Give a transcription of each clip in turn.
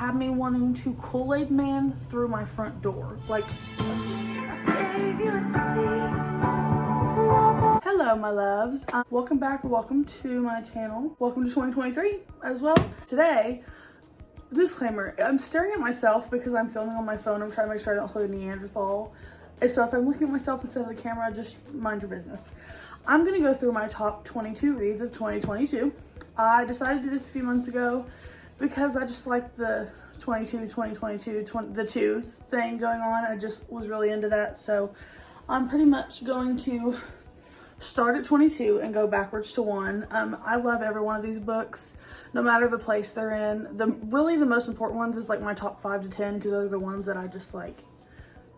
had me wanting to Kool-Aid Man through my front door. Like, hello my loves, welcome back or welcome to my channel. Welcome to 2023 as well. Today, disclaimer, I'm staring at myself because I'm filming on my phone. I'm trying to make sure I don't look like a Neanderthal. And so if I'm looking at myself instead of the camera, just mind your business. I'm gonna go through my top 22 reads of 2022. I decided to do this a few months ago because I just like the 2022, the twos thing going on. I just was really into that. So I'm pretty much going to start at 22 and go backwards to 1. I love every one of these books, no matter the place they're in. Really the most important ones is like my top 5 to 10 because those are the ones that I just like,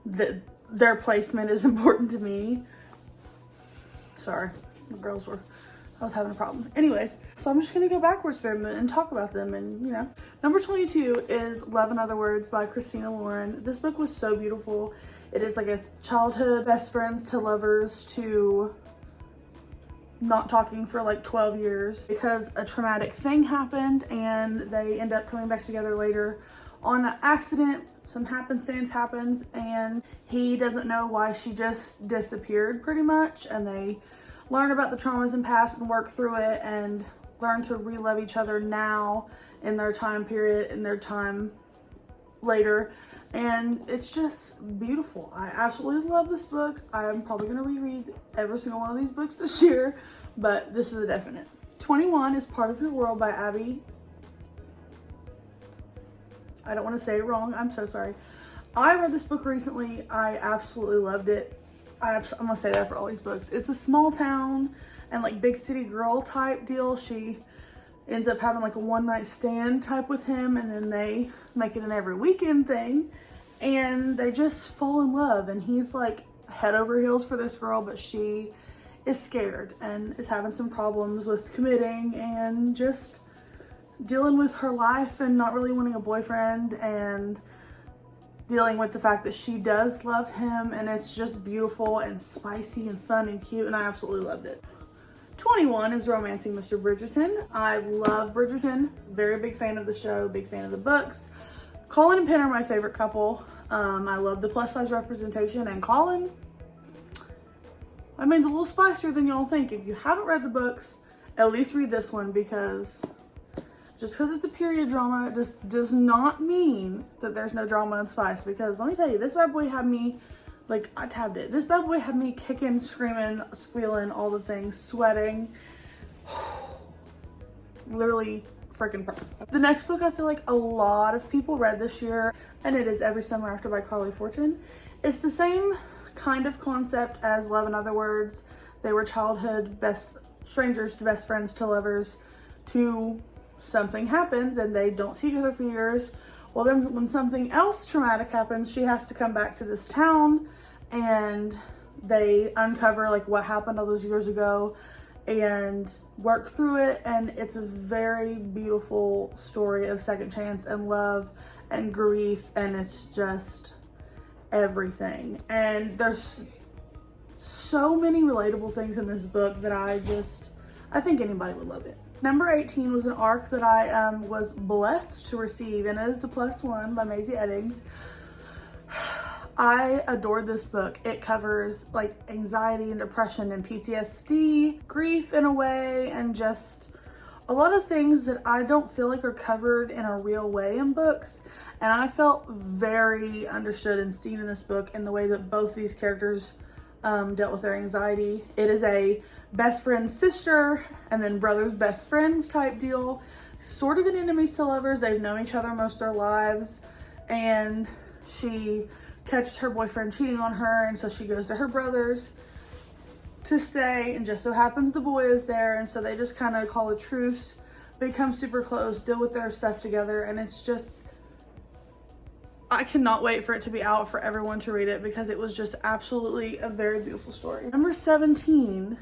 their placement is important to me. Sorry, the girls were, I was having a problem. Anyways, so I'm just gonna go backwards through them and talk about them, and you know. Number 22 is Love in Other Words by Christina Lauren. This book was so beautiful. It is like a childhood best friends to lovers to not talking for like 12 years because a traumatic thing happened and they end up coming back together later on an accident. Some happenstance happens and he doesn't know why she just disappeared pretty much, and they learn about the traumas in the past and work through it and learn to re-love each other now in their time period, in their time later. And it's just beautiful. I absolutely love this book. I'm probably gonna reread every single one of these books this year, but this is a definite. 21 is Part of Your World by Abby. I don't want to say it wrong. I'm so sorry. I read this book recently. I absolutely loved it. I'm gonna say that for all these books. It's a small town and like big city girl type deal. She ends up having like a one night stand type with him, and then they make it an every weekend thing, and they just fall in love. And he's like head over heels for this girl, but she is scared and is having some problems with committing and just dealing with her life and not really wanting a boyfriend and dealing with the fact that she does love him. And it's just beautiful and spicy and fun and cute, and I absolutely loved it. 21 is Romancing Mr. Bridgerton. I love Bridgerton. Very big fan of the show, big fan of the books. Colin and Penn are my favorite couple. I love the plus size representation, and Colin, I mean, it's a little spicier than y'all think. If you haven't read the books, at least read this one, because just because it's a period drama, it just does not mean that there's no drama and spice. Because let me tell you, this bad boy had me, like, I tabbed it. This bad boy had me kicking, screaming, squealing, all the things, sweating. Literally freaking perfect. The next book I feel like a lot of people read this year, and it is Every Summer After by Carly Fortune. It's the same kind of concept as Love in Other Words. They were childhood strangers to best friends to lovers to something happens and they don't see each other for years. Well, then when something else traumatic happens, she has to come back to this town, and they uncover like what happened all those years ago and work through it. And it's a very beautiful story of second chance and love and grief, and it's just everything. And there's so many relatable things in this book that I think anybody would love it. Number 18 was an arc that I was blessed to receive, and it is The Plus One by Maisie Eddings. I adored this book. It covers like anxiety and depression and PTSD, grief in a way, and just a lot of things that I don't feel like are covered in a real way in books. And I felt very understood and seen in this book in the way that both these characters dealt with their anxiety. It is a best friend's sister and then brother's best friends type deal. Sort of an enemies to lovers. They've known each other most of their lives, and she catches her boyfriend cheating on her, and so she goes to her brother's to stay, and just so happens the boy is there, and so they just kind of call a truce, become super close, deal with their stuff together. And it's just, I cannot wait for it to be out for everyone to read it, because it was just absolutely a very beautiful story. Number 17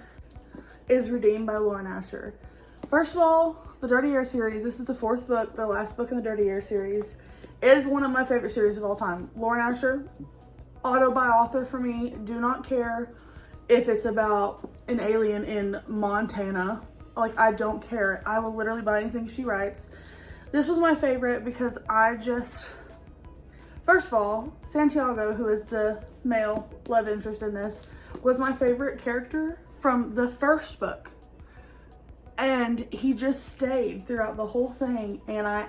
is Redeemed by Lauren Asher. First of all, the Dirty Air series, this is the 4th book, the last book in the Dirty Air series, is one of my favorite series of all time. Lauren Asher, auto by author for me. Do not care if it's about an alien in Montana. Like, I don't care. I will literally buy anything she writes. This was my favorite because first of all, Santiago, who is the male love interest in this, was my favorite character from the first book. And he just stayed throughout the whole thing, and I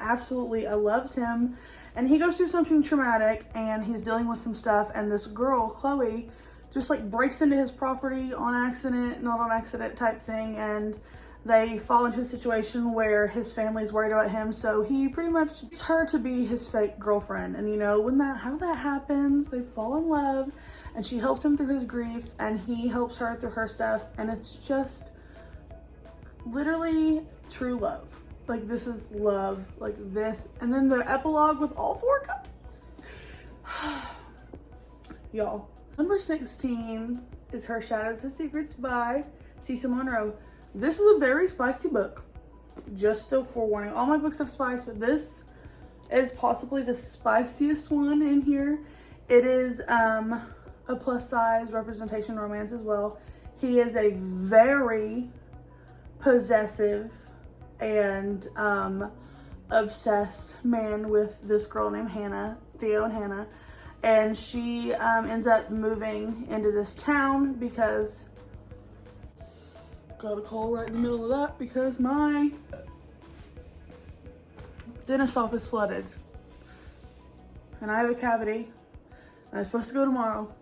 loved him. And he goes through something traumatic, and he's dealing with some stuff, and this girl, Chloe, just like breaks into his property on accident, not on accident type thing, and they fall into a situation where his family's worried about him, so he pretty much gets her to be his fake girlfriend. And you know, how that happens, they fall in love, and she helps him through his grief, and he helps her through her stuff, and it's just literally true love. Like, this is love, like this. And then the epilogue with all 4 couples. Y'all. Number 16 is Her Shadows His Secrets by Cecil Monroe. This is a very spicy book. Just a forewarning. All my books have spice, but this is possibly the spiciest one in here. It is a plus size representation romance as well. He is a very possessive and obsessed man with this girl named Hannah, Theo and Hannah, and she ends up moving into this town because, got a call right in the middle of that, because my dentist office flooded and I have a cavity and I'm supposed to go tomorrow,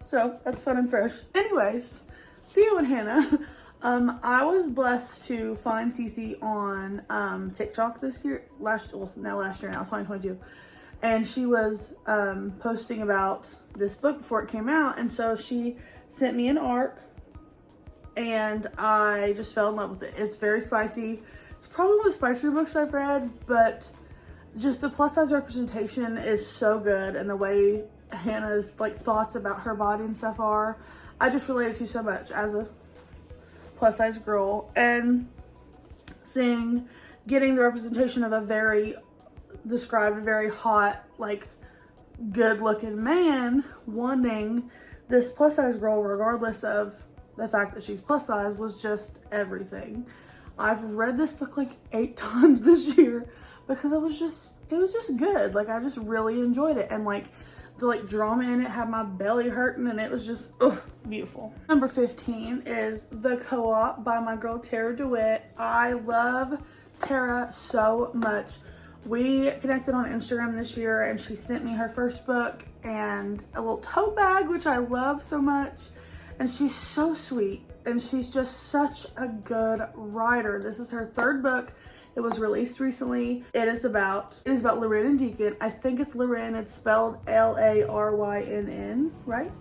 so that's fun and fresh. Anyways, Theo and Hannah. I was blessed to find Cece on TikTok this year, last year now, 2022. And she was posting about this book before it came out. And so she sent me an ARC and I just fell in love with it. It's very spicy. It's probably one of the spicier books I've read, but just the plus size representation is so good. And the way Hannah's like thoughts about her body and stuff are, I just related to so much as a plus size girl, and getting the representation of a very hot, like good looking man wanting this plus size girl regardless of the fact that she's plus size was just everything. I've read this book like 8 times this year because it was just good. Like, I just really enjoyed it, and like the drama in it had my belly hurting, and it was just beautiful. Number 15 is The Co-op by my girl Tara DeWitt. I love Tara so much. We connected on Instagram this year, and she sent me her first book and a little tote bag, which I love so much. And she's so sweet, and she's just such a good writer. This is her 3rd book. It was released recently. It is about Loryn and Deacon. I think it's Loryn. It's spelled L-A-R-Y-N-N, right?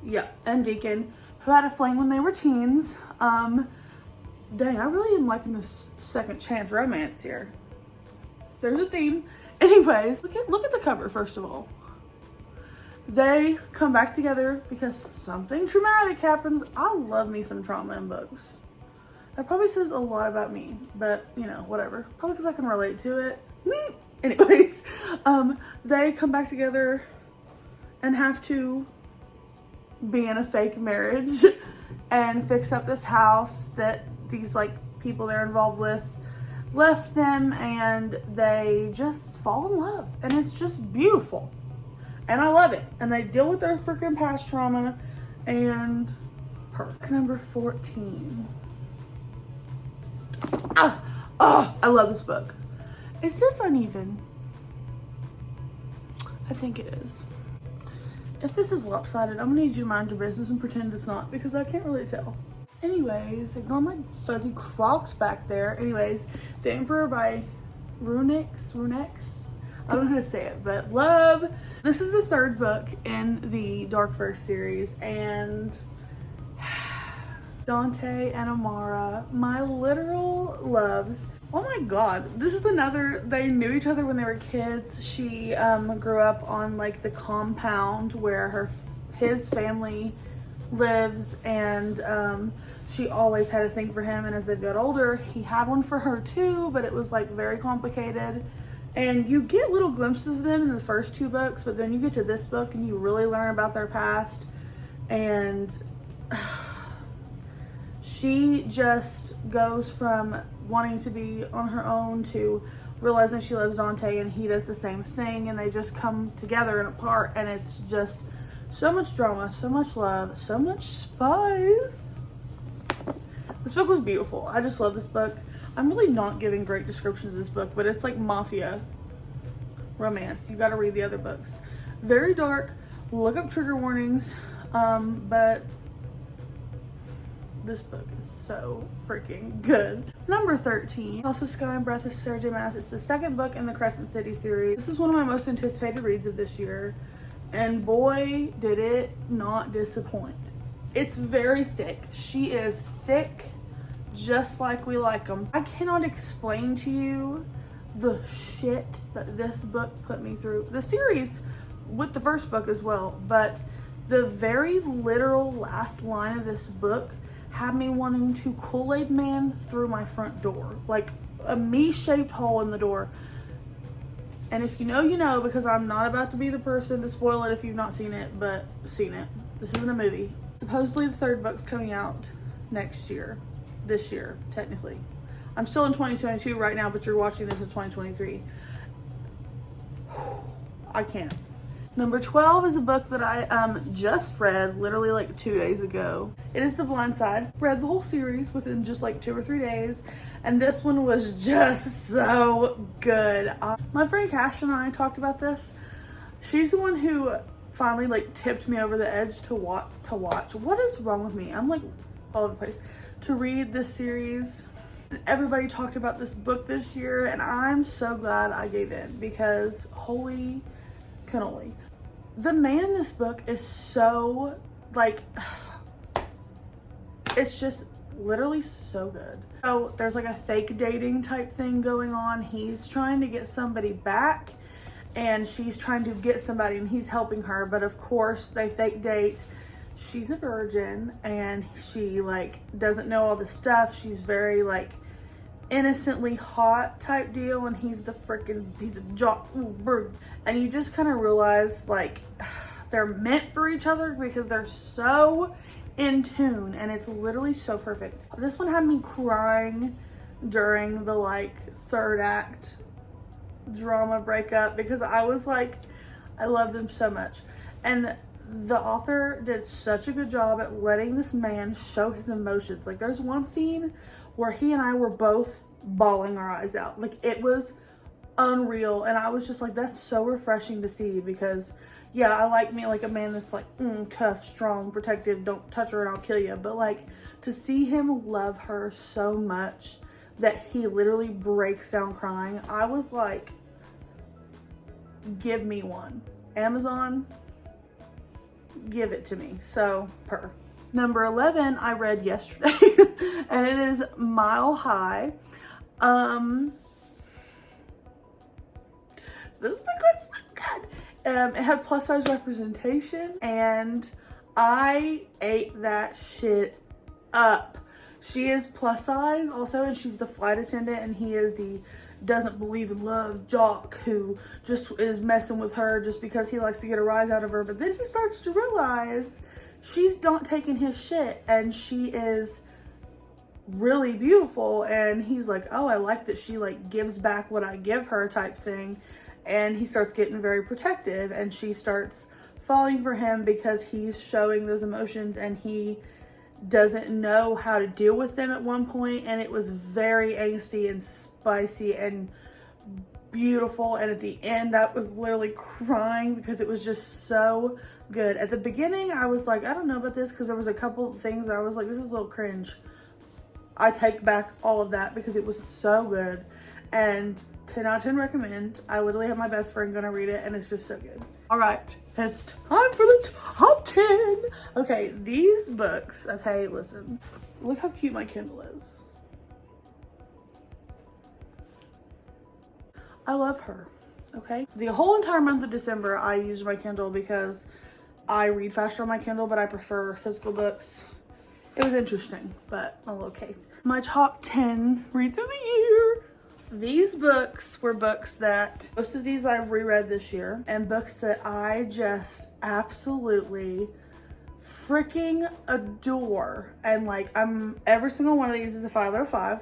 Yeah, and Deacon, who had a fling when they were teens. Dang, I really am liking this second chance romance here. There's a theme. Anyways, look at the cover, first of all. They come back together because something traumatic happens. I love me some trauma in books. That probably says a lot about me, but you know, whatever. Probably because I can relate to it. Anyways, they come back together and have to be in a fake marriage and fix up this house that these people they're involved with left them, and they just fall in love, and it's just beautiful. And I love it. And they deal with their freaking past trauma, and perk. Number 14. I love this book. Is this uneven? I think it is. If this is lopsided, I'm gonna need you to mind your business and pretend it's not, because I can't really tell. Anyways, ignore my fuzzy crocs back there. Anyways, The Emperor by Runex. I don't know how to say it, but love. This is the 3rd book in the Dark Verse series, and Dante and Amara, my literal loves. Oh my god, this is another, they knew each other when they were kids. She grew up on the compound where his family lives, and she always had a thing for him, and as they got older, he had one for her too, but it was very complicated. And you get little glimpses of them in the first 2 books, but then you get to this book and you really learn about their past, and she just goes from wanting to be on her own to realizing she loves Dante and he does the same thing, and they just come together and apart, and it's just so much drama, so much love, so much spice. This book was beautiful. I just love this book. I'm really not giving great descriptions of this book, but it's like mafia romance. You got to read the other books. Very dark. Look up trigger warnings. But this book is so freaking good. Number 13, also Sky and Breath of Sarah J. Maas. It's the second book in the Crescent City series. This is one of my most anticipated reads of this year, and boy, did it not disappoint. It's very thick. She is thick, just like we like them. I cannot explain to you the shit that this book put me through. The series with the first book as well, but the very literal last line of this book had me wanting to Kool-Aid Man through my front door, like a me-shaped hole in the door. And if you know, you know, because I'm not about to be the person to spoil it if you've not seen it, but seen it. This isn't a movie. Supposedly the third book's coming out next year. This year, technically. I'm still in 2022 right now, but you're watching this in 2023. I can't. Number 12 is a book that I just read literally like 2 days ago. It is The Blind Side. Read the whole series within just like 2 or 3 days, and this one was just so good. My friend Cash and I talked about this. She's the one who finally like tipped me over the edge to watch. What is wrong with me? I'm like all over the place. To read this series. Everybody talked about this book this year, and I'm so glad I gave in, because holy cannoli. The man in this book is so like, it's just literally so good. So there's like a fake dating type thing going on. He's trying to get somebody back, and she's trying to get somebody, and he's helping her, but of course they fake date. She's a virgin, and she like doesn't know all the stuff. She's very like innocently hot type deal, and he's a jock, and you just kind of realize like they're meant for each other because they're so in tune, and it's literally so perfect. This one had me crying during the like third act drama breakup, because I was like, I love them so much, and the author did such a good job at letting this man show his emotions. Like there's one scene where he and I were both bawling our eyes out. Like it was unreal, and I was just like, that's so refreshing to see, because yeah, I like me like a man that's like tough, strong, protective, don't touch her and I'll kill you, but like to see him love her so much that he literally breaks down crying, I was like, give me one. Amazon, give it to me. So per. Number 11 I read yesterday and it is Mile High. This book was so good. It had plus size representation, and I ate that shit up. She is plus size also, and she's the flight attendant, and he is the doesn't believe in love jock who just is messing with her just because he likes to get a rise out of her. But then he starts to realize she's not taking his shit, and she is really beautiful, and he's like, oh, I like that she like gives back what I give her type thing. And he starts getting very protective, and she starts falling for him because he's showing those emotions, and he doesn't know how to deal with them at one point. And it was very angsty and spicy and beautiful, and at the end I was literally crying because it was just so good. At the beginning I was like, I don't know about this, because there was a couple of things I was like, this is a little cringe. I take back all of that because it was so good, and 10 out of 10 recommend. I literally have my best friend gonna read it, and it's just so good. All right, it's time for the top 10. Okay, these books, okay, listen. Look how cute my Kindle is. I love her, okay? The whole entire month of December, I used my Kindle because I read faster on my Kindle, but I prefer physical books. It was interesting, but a little case. My top 10 reads of the year. These books were books that, most of these I've reread this year, and books that I just absolutely freaking adore. And like, every single one of these is a 5 out of 5.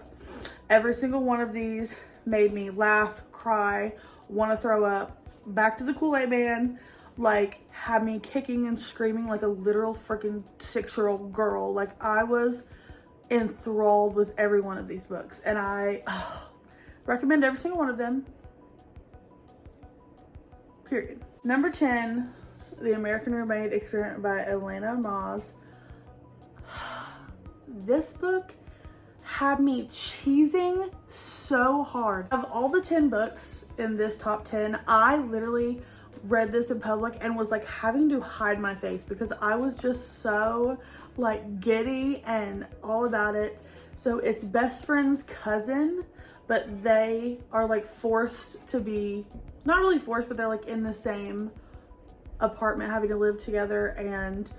Every single one of these made me laugh, cry, want to throw up. Back to the Kool-Aid Man, like, had me kicking and screaming like a literal freaking 6-year-old girl. Like, I was enthralled with every one of these books, and I recommend every single one of them. Period. Number 10, The American Roommate Experiment by Elena Moss. This book had me cheesing so hard. Of all the 10 books in this top 10, I literally read this in public and was like having to hide my face because I was just so like giddy and all about it. So it's best friend's cousin, but they are like forced to be, not really forced, but they're like in the same apartment having to live together, and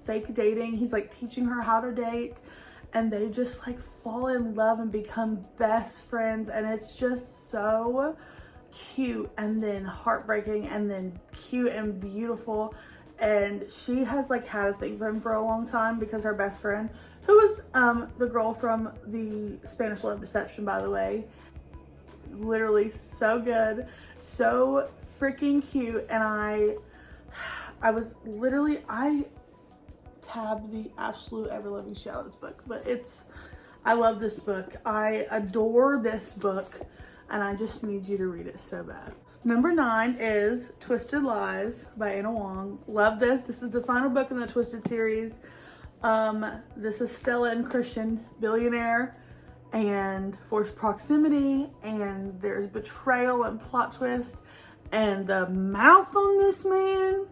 fake dating. He's like teaching her how to date, and they just like fall in love and become best friends, and it's just so cute and then heartbreaking and then cute and beautiful. And she has like had a thing for him for a long time because her best friend, who was the girl from the Spanish Love Deception, by the way, literally so good, so freaking cute. And I tabbed the absolute ever-loving shit out of this book, but I love this book. I adore this book, and I just need you to read it so bad. Number 9 is Twisted Lies by Anna Wong. Love this. This is the final book in the Twisted series. This is Stella and Christian, billionaire and forced proximity, and there's betrayal and plot twist, and the mouth on this man.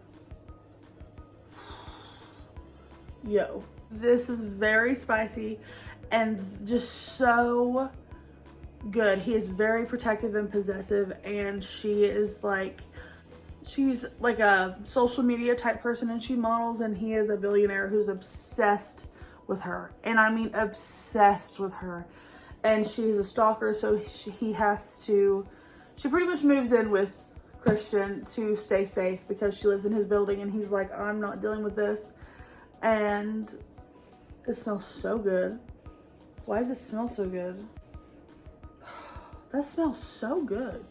Yo, this is very spicy and just so good. He is very protective and possessive, and she's like a social media type person, and she models, and he is a billionaire who's obsessed with her, and I mean obsessed with her. And she's a stalker, so she pretty much moves in with Christian to stay safe because she lives in his building, and he's like, I'm not dealing with this. And it smells so good. Why does it smell so good? That smells so good.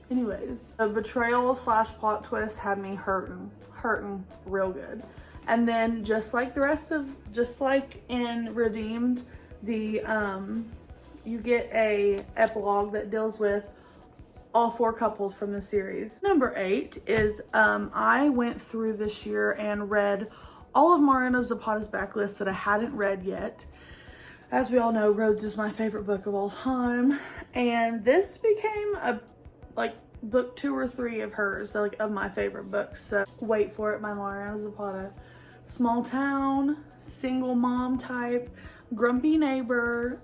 Anyways, the betrayal / plot twist had me hurting real good. And then just like in Redeemed, you get a epilogue that deals with all 4 couples from the series. Number 8 is I went through this year and read all of Mariana Zapata's backlist that I hadn't read yet. As we all know, Rhodes is my favorite book of all time, and this became a book 2 or 3 of hers, so of my favorite books. So wait for it, by Mariana Zapata. Small town, single mom type, grumpy neighbor.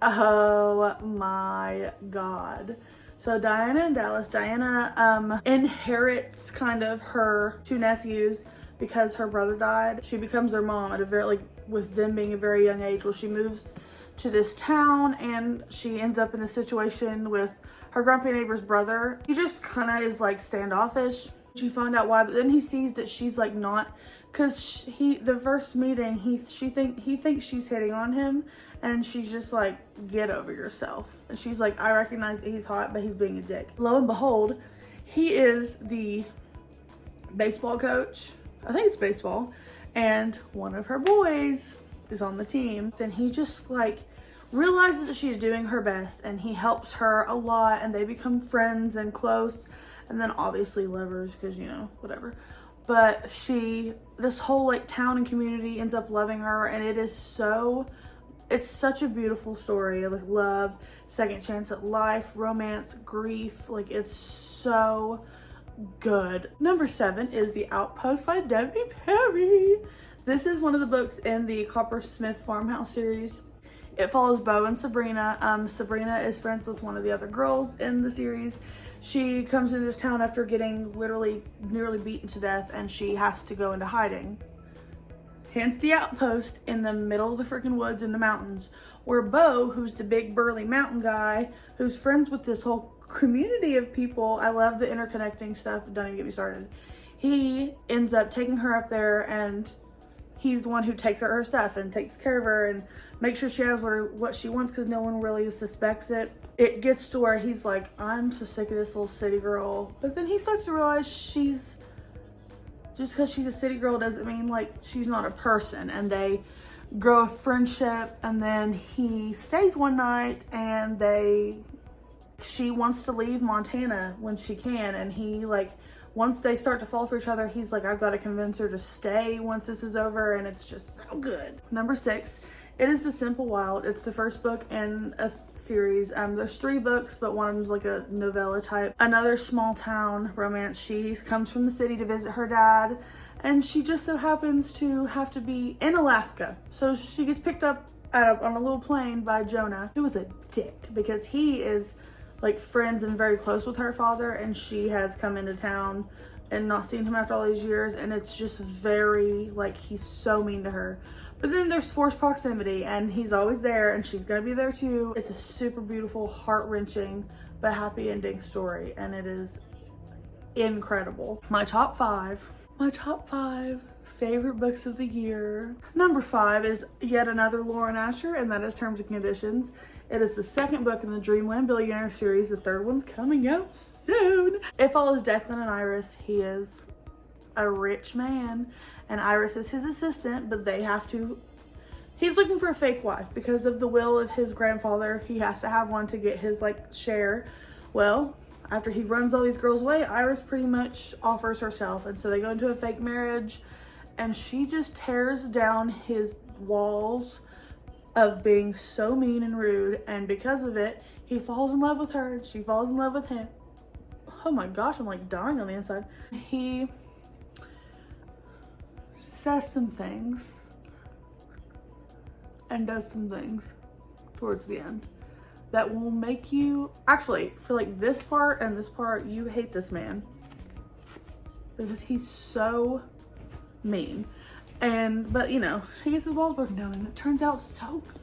Oh my god. So Diana and Dallas. Diana inherits kind of her 2 nephews because her brother died. She becomes their mom at a very, with them being a very young age. Well, she moves to this town, and she ends up in a situation with her grumpy neighbor's brother. He just kind of is standoffish. She find out why, but then he sees that she's not, because the first meeting, he thinks she's hitting on him, and she's just like, get over yourself. And she's like, I recognize that he's hot, but he's being a dick. Lo and behold, he is the baseball coach. I think it's baseball. And one of her boys is on the team. Then he just realizes that she's doing her best, and he helps her a lot, and they become friends and close, and then obviously lovers because, whatever. But this whole town and community ends up loving her, and it's such a beautiful story. Love, second chance at life, romance, grief. It's so good. Number 7 is The Outpost by Debbie Perry. This is one of the books in the Coppersmith Farmhouse series. It follows Bo and Sabrina. Sabrina is friends with one of the other girls in the series. She comes into this town after getting nearly beaten to death, and she has to go into hiding. Hence the outpost in the middle of the freaking woods in the mountains, where Bo, who's the big burly mountain guy, who's friends with this whole community of people. I love the interconnecting stuff. Don't even get me started. He ends up taking her up there, and he's the one who takes her stuff and takes care of her and makes sure she has what she wants because no one really suspects it. It gets to where he's like, I'm so sick of this little city girl. But then he starts to realize just because she's a city girl doesn't mean like she's not a person. And they grow a friendship, and then he stays one night and she wants to leave Montana when she can, and he like, once they start to fall for each other, he's like, I've got to convince her to stay once this is over, and it's just so good. Number 6, it is The Simple Wild. It's the first book in a series. There's 3 books, but one of them's like a novella type. Another small town romance. She comes from the city to visit her dad, and she just so happens to have to be in Alaska. So she gets picked up on a little plane by Jonah, who was a dick because he is like friends and very close with her father, and she has come into town and not seen him after all these years, and it's just very like, he's so mean to her. But then there's forced proximity, and he's always there, and she's gonna be there too. It's a super beautiful, heart-wrenching but happy ending story, and it is incredible. My top five favorite books of the year. Number 5 is yet another Lauren Asher, and that is Terms and Conditions. It is the second book in the Dreamland Billionaire series. The third one's coming out soon. It follows Declan and Iris. He is a rich man, and Iris is his assistant, but he's looking for a fake wife because of the will of his grandfather. He has to have one to get his like share. Well, after he runs all these girls away, Iris pretty much offers herself, and so they go into a fake marriage, and she just tears down his walls of being so mean and rude, and because of it, he falls in love with her, she falls in love with him. Oh my gosh, I'm like dying on the inside. He says some things and does some things towards the end that will make you, actually, for like this part and this part, you hate this man because he's so mean. But you know, he gets his walls broken down, and it turns out so good.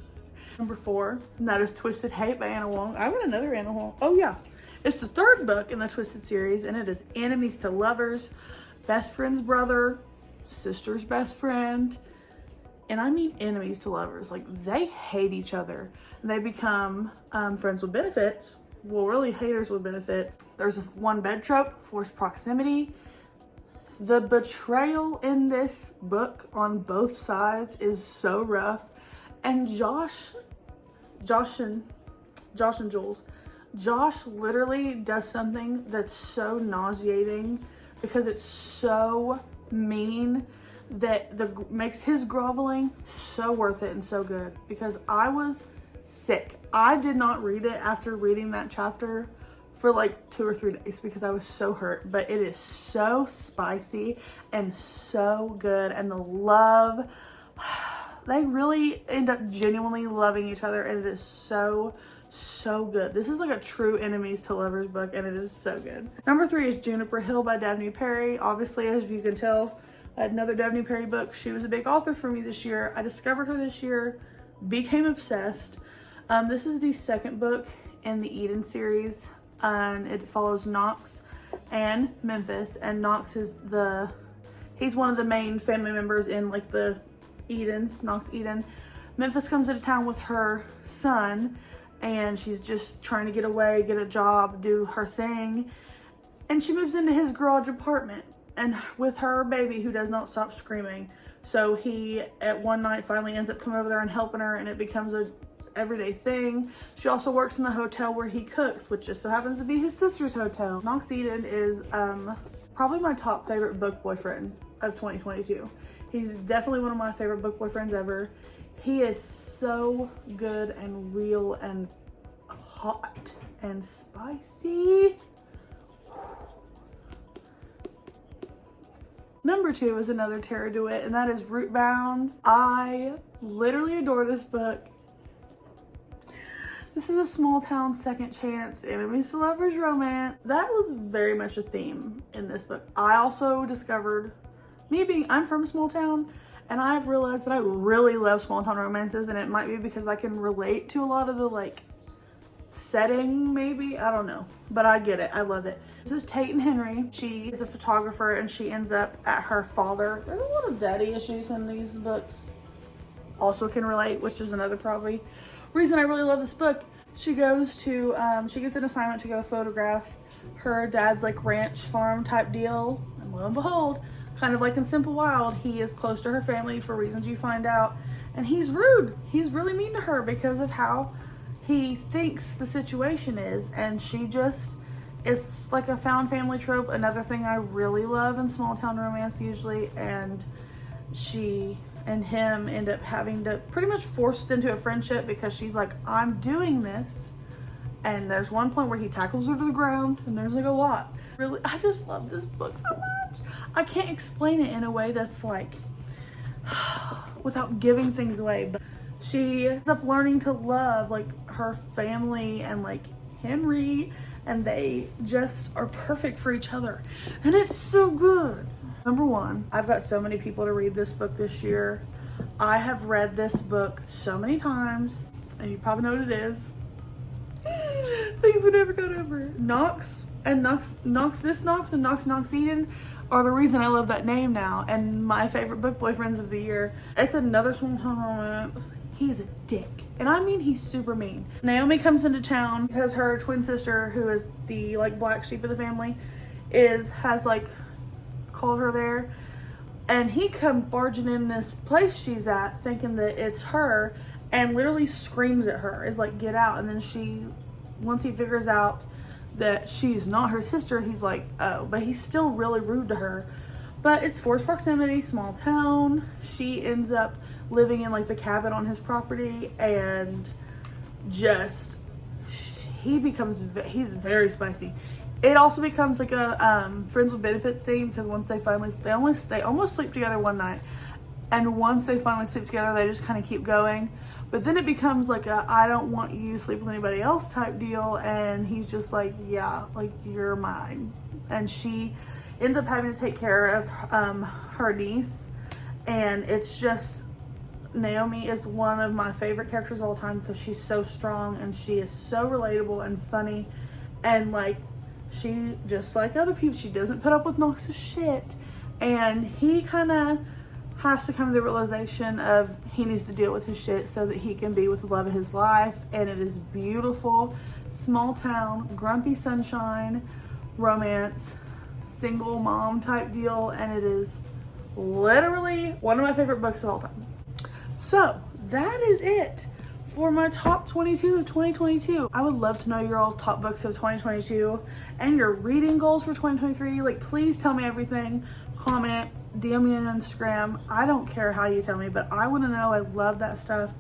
Number 4, and that is Twisted Hate by Anna Wong. I read another Anna Wong. Oh yeah, it's the 3rd book in the Twisted series, and it is enemies to lovers, best friend's brother, sister's best friend, and I mean enemies to lovers. Like, they hate each other, and they become friends with benefits. Well, really haters with benefits. There's one bed trope, forced proximity. The betrayal in this book on both sides is so rough. And Josh and Jules. Josh literally does something that's so nauseating because it's so mean that makes his groveling so worth it and so good, because I was sick. I did not read it after reading that chapter for like 2 or 3 days because I was so hurt, but it is so spicy and so good, and the love, they really end up genuinely loving each other, and it is so good. This is like a true enemies to lovers book, and it is so good. Number 3 is Juniper Hill by Daphne Perry. Obviously, as you can tell, another Daphne Perry book. She was a big author for me this year. I discovered her this year, became obsessed. This is the 2nd book in the Eden series, and it follows Knox and Memphis, and Knox is he's one of the main family members in like the Edens, Knox Eden. Memphis comes into town with her son, and she's just trying to get away, get a job, do her thing, and she moves into his garage apartment and with her baby who does not stop screaming. So he at one night finally ends up coming over there and helping her, and it becomes a everyday thing. She also works in the hotel where he cooks, which just so happens to be his sister's hotel. Knox Eden is probably my top favorite book boyfriend of 2022. He's definitely one of my favorite book boyfriends ever. He is so good and real and hot and spicy. Number 2 is another Tara DeWitt, and that is Rootbound. I literally adore this book. This is a small town second chance enemies to lovers romance. That was very much a theme in this book. I also discovered, I'm from a small town, and I've realized that I really love small town romances, and it might be because I can relate to a lot of the like setting maybe, I don't know, but I get it. I love it. This is Tate and Henry. She is a photographer and she ends up at her father. There's a lot of daddy issues in these books. Also can relate, which is another probably reason I really love this book. She goes to, she gets an assignment to go photograph her dad's like ranch farm type deal. And lo and behold, kind of like in Simple Wild, he is close to her family for reasons you find out. And he's rude. He's really mean to her because of how he thinks the situation is. And she just, it's like a found family trope. Another thing I really love in small town romance usually. And she and him end up having to pretty much forced into a friendship because she's like, I'm doing this. And there's one point where he tackles her to the ground and there's like a lot. Really, I just love this book so much. I can't explain it in a way that's like, without giving things away. But she ends up learning to love like her family and like Henry, and they just are perfect for each other. And it's so good. Number one, I've got so many people to read this book this year. I have read this book so many times, and you probably know what it is. Things we never got over. Knox and Knox Eden are the reason I love that name now, and my favorite book boyfriends of the year. It's another small town romance. He's a dick, and I mean he's super mean. Naomi comes into town because her twin sister, who is the like black sheep of the family, has like called her there, and he comes barging in this place she's at thinking that it's her and literally screams at her. Is like, get out. And then once he figures out that she's not her sister, he's like, oh, but he's still really rude to her. But it's forced proximity, small town. She ends up living in like the cabin on his property, and just he's very spicy. It also becomes like a friends with benefits thing, because once they almost sleep together one night, and once they finally sleep together, they just kind of keep going. But then it becomes like a I don't want you to sleep with anybody else type deal, and he's just like, yeah, like you're mine. And she ends up having to take care of her niece, and it's just, Naomi is one of my favorite characters of all time because she's so strong and she is so relatable and funny, and like she, just like other people, she doesn't put up with Knox's shit, and he kind of has to come to the realization of he needs to deal with his shit so that he can be with the love of his life. And it is beautiful, small town, grumpy sunshine, romance, single mom type deal, and it is literally one of my favorite books of all time. So that is it for my top 22 of 2022. I would love to know your all's top books of 2022 and your reading goals for 2023. Like, please tell me everything. Comment, DM me on Instagram. I don't care how you tell me, but I want to know. I love that stuff.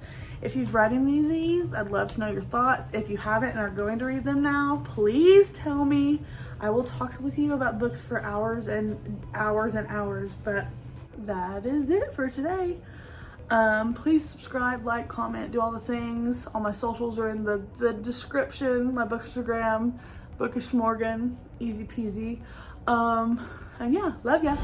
If you've read any of these, I'd love to know your thoughts. If you haven't and are going to read them now, please tell me. I will talk with you about books for hours and hours and hours, but that is it for today. Please subscribe, like, comment, do all the things. All my socials are in the description. My bookstagram, Bookish Morgan, easy peasy. And yeah, love ya.